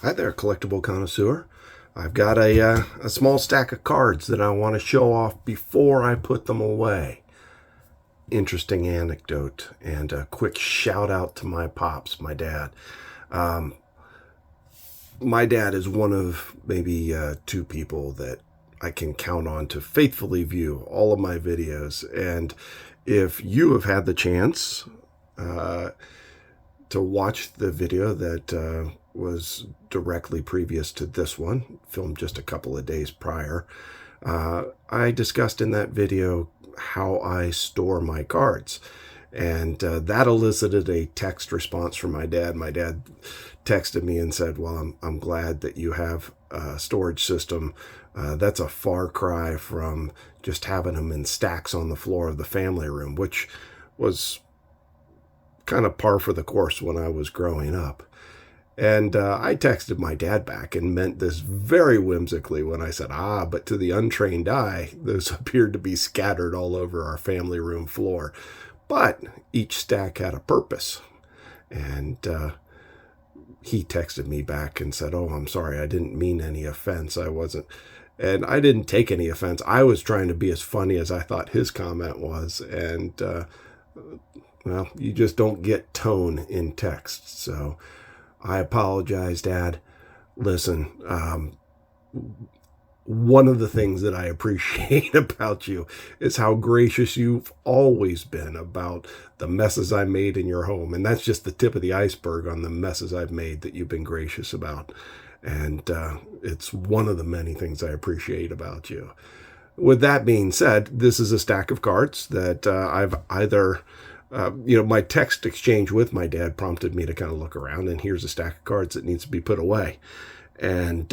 Hi there, collectible connoisseur. I've got a small stack of cards that I want to show off before I put them away. Interesting anecdote and a quick shout out to my pops, my dad. My dad is one of maybe two people that I can count on to faithfully view all of my videos. And if you have had the chance to watch the video that was directly previous to this one, filmed just a couple of days prior, I discussed in that video how I store my cards. And that elicited a text response from my dad. My dad texted me and said, well, I'm glad that you have a storage system. That's a far cry from just having them in stacks on the floor of the family room, which was kind of par for the course when I was growing up. And I texted my dad back and meant this very whimsically when I said, but to the untrained eye, those appeared to be scattered all over our family room floor. But each stack had a purpose. And he texted me back and said, oh, I'm sorry, I didn't mean any offense. I wasn't. And I didn't take any offense. I was trying to be as funny as I thought his comment was. And, well, you just don't get tone in text. So I apologize, Dad. Listen, one of the things that I appreciate about you is how gracious you've always been about the messes I made in your home. And that's just the tip of the iceberg on the messes I've made that you've been gracious about. And it's one of the many things I appreciate about you. With that being said, this is a stack of cards that I've either... my text exchange with my dad prompted me to kind of look around, and here's a stack of cards that needs to be put away. And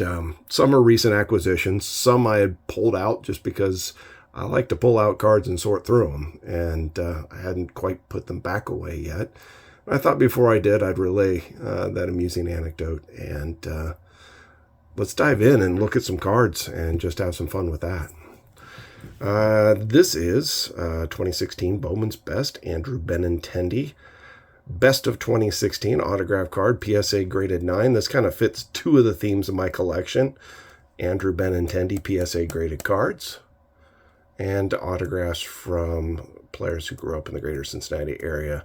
some are recent acquisitions. Some I had pulled out just because I like to pull out cards and sort through them. And I hadn't quite put them back away yet. I thought before I did, I'd relay that amusing anecdote. And let's dive in and look at some cards and just have some fun with that. This is 2016 Bowman's Best, Andrew Benintendi. Best of 2016 autograph card, PSA graded 9. This kind of fits two of the themes of my collection. Andrew Benintendi PSA graded cards and autographs from players who grew up in the greater Cincinnati area.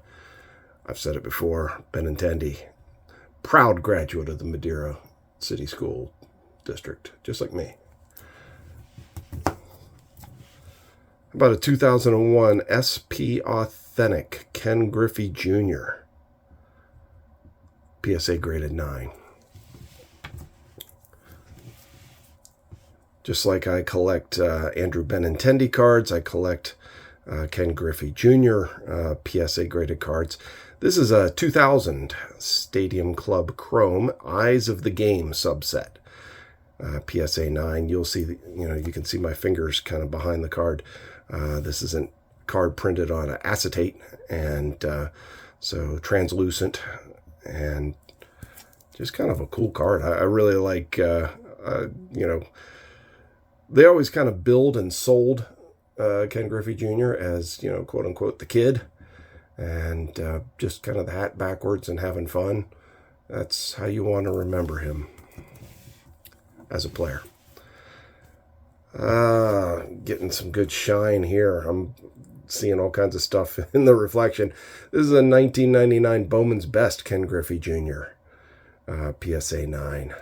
I've said it before, Benintendi, proud graduate of the Madeira City School District, just like me. About a 2001 SP Authentic Ken Griffey Jr. PSA graded 9. Just like I collect Andrew Benintendi cards, I collect Ken Griffey Jr. PSA graded cards. This is a 2000 Stadium Club Chrome Eyes of the Game subset. PSA 9. You'll see, you can see my fingers kind of behind the card. This is a card printed on acetate, and so translucent, and just kind of a cool card. I really like, they always kind of billed and sold Ken Griffey Jr. as, quote unquote, the kid, and just kind of the hat backwards and having fun. That's how you want to remember him as a player. Getting some good shine here. I'm seeing all kinds of stuff in the reflection. This is a 1999 Bowman's Best Ken Griffey Jr. PSA 9.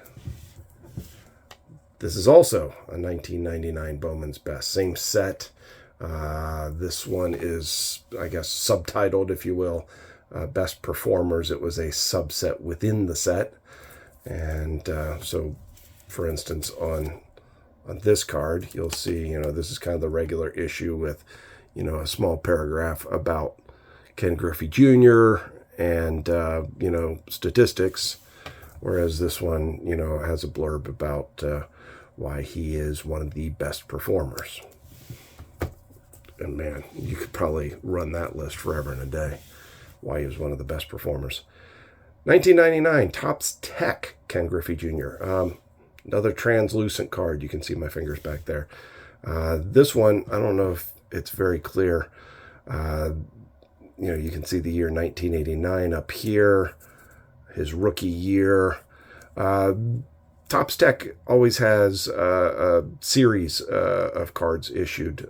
This is also a 1999 Bowman's Best. Same set. This one is, I guess, subtitled, if you will, Best Performers. It was a subset within the set. And so, for instance, on this card, you'll see, this is kind of the regular issue with, a small paragraph about Ken Griffey Jr. and, statistics, whereas this one, has a blurb about why he is one of the best performers. And man, you could probably run that list forever and a day, why he was one of the best performers. 1999 Topps Tech Ken Griffey Jr. Another translucent card. You can see my fingers back there. This one, I don't know if it's very clear. You can see the year 1989 up here, his rookie year. Topps Tech always has a series of cards issued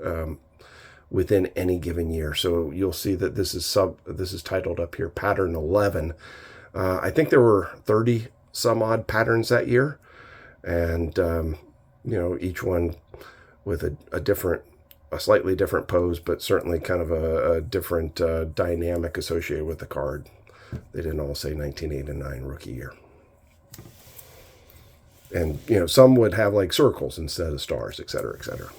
within any given year. So you'll see that this is titled up here Pattern 11. I think there were 30 some odd patterns that year, and each one with a slightly different pose, but certainly kind of a different dynamic associated with the card. They didn't all say 1989 rookie year. And, some would have like circles instead of stars, et cetera, et cetera.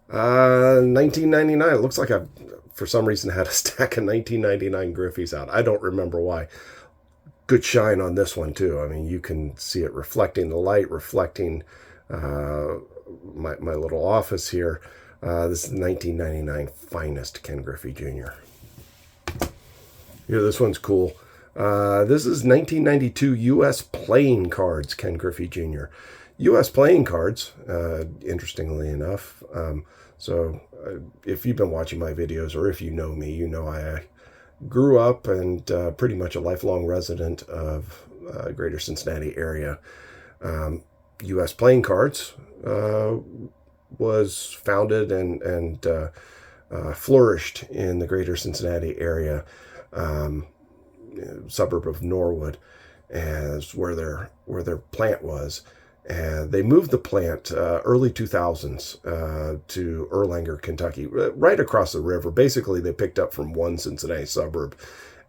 1999, it looks like I, for some reason, had a stack of 1999 Griffeys out. I don't remember why. Good shine on this one, too. I mean, you can see it reflecting the light, reflecting my little office here. This is 1999 Finest Ken Griffey Jr. Here, this one's cool. This is 1992 U.S. Playing Cards Ken Griffey Jr. U.S. Playing Cards, interestingly enough. So if you've been watching my videos, or if you know me, you know I grew up and pretty much a lifelong resident of greater Cincinnati area. U.S. Playing Cards was founded and flourished in the greater Cincinnati area, suburb of Norwood, as where their plant was. And they moved the plant early 2000s to Erlanger, Kentucky, right across the river. Basically, they picked up from one Cincinnati suburb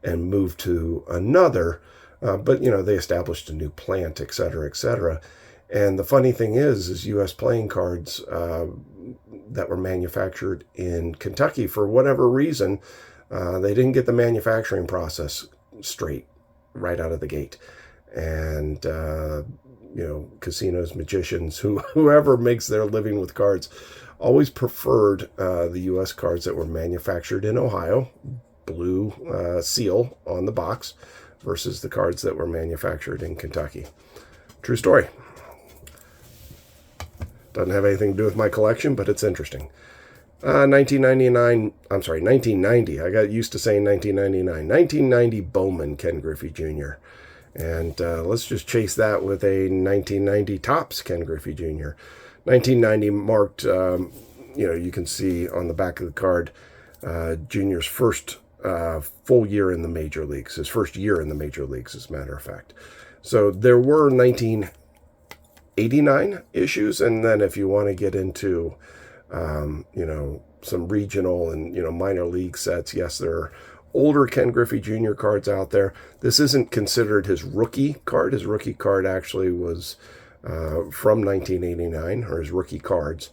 and moved to another. But, they established a new plant, et cetera, et cetera. And the funny thing is U.S. Playing Cards that were manufactured in Kentucky, for whatever reason, they didn't get the manufacturing process straight right out of the gate. And casinos, magicians, whoever makes their living with cards, always preferred the U.S. cards that were manufactured in Ohio, blue seal on the box, versus the cards that were manufactured in Kentucky. True story. Doesn't have anything to do with my collection, but it's interesting. 1990. I got used to saying 1999. 1990 Bowman Ken Griffey Jr. And let's just chase that with a 1990 Topps Ken Griffey Jr. 1990 marked, you can see on the back of the card, Junior's first full year in the major leagues. His first year in the major leagues, as a matter of fact. So there were 1989 issues, and then if you want to get into, some regional and, minor league sets, yes, there are older Ken Griffey Jr. cards out there. This isn't considered his rookie card. His rookie card actually was from 1989, or his rookie cards.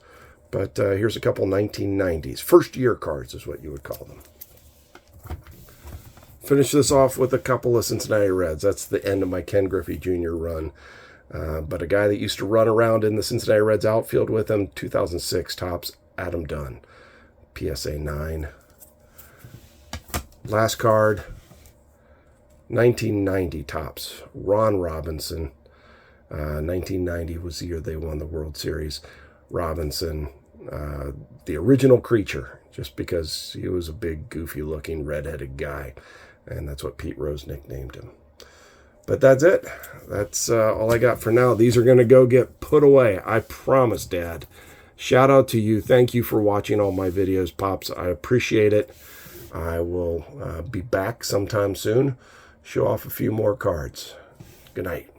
But here's a couple 1990s. First year cards is what you would call them. Finish this off with a couple of Cincinnati Reds. That's the end of my Ken Griffey Jr. run. But a guy that used to run around in the Cincinnati Reds outfield with him, 2006 Topps, Adam Dunn. PSA 9. Last card, 1990 Topps, Ron Robinson. 1990 was the year they won the World Series. Robinson, the original creature, just because he was a big, goofy-looking, red-headed guy. And that's what Pete Rose nicknamed him. But that's it. That's all I got for now. These are going to go get put away. I promise, Dad. Shout out to you. Thank you for watching all my videos, Pops. I appreciate it. I will be back sometime soon. Show off a few more cards. Good night.